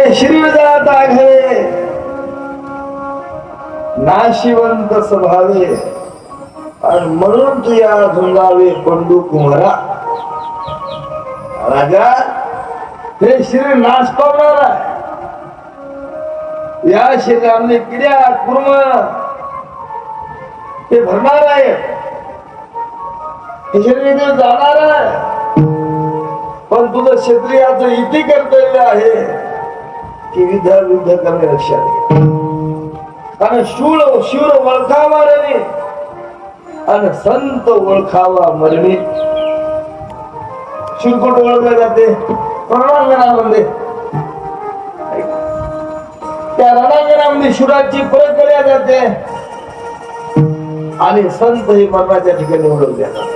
हे शरीर जाता घरे नाशिवंत स्वभावे आणि म्हणून तू या झुंजावे बंडू कुमारा राजा हे शरीर नाश पावणार आहे या शरीरामध्ये किड्या कुर्म ते भरणार आहे हे शरीर जाणार आहे पण तुझं क्षत्रियाचं इति कर्तव्य आहे की युद्ध करणे लक्षात घे कारण शूर ओळखावा रणी आणि संत ओळखावा मरणी शूर कुठं ओळखले जाते रणांगणामध्ये त्या रणांगणामध्ये शूराची परख केल्या जाते आणि संत हे मरणाच्या ठिकाणी ओळखले जातात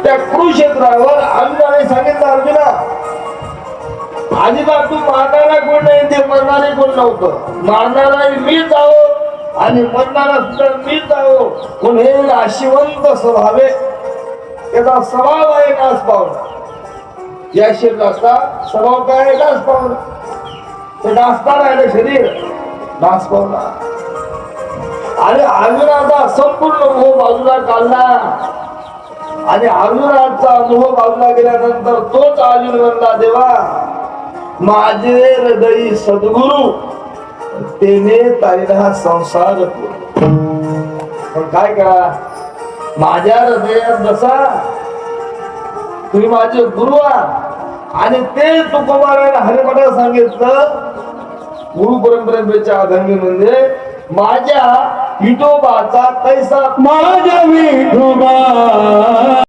त्या कुरुक्षेत्रावर अर्जुनाने सांगितलं अर्जुना अजिबात तू मारणारा कोण नाही ते मरणारे कोण नव्हतं मारणारा मीच आहो आणि मरणारा सुद्धा मीच आहो पण हे नाशिवंत स्वभावे त्याचा स्वभाव आहे नाश पावणा या शरीराचा स्वभाव काय आहे नाश पावणा ते नाचणार आहे शरीर नाश पावणा आणि अर्जुनाचा संपूर्ण मोह बाजूला काढला आणि अर्जुनाचा मोह बाजूला गेल्यानंतर तोच अर्जुन म्हणला देवा माझे हृदय सद्गुरु तेने तारीला संसार पण काय करा माझ्या हृदयात बसा तुम्ही माझे गुरु आहात आणि ते तुकोबाराने हरिपाठात सांगितलं गुरु परंपरेच्या अभंगी म्हणजे माझ्या विठोबाचा तैसा माझ्या विठोबा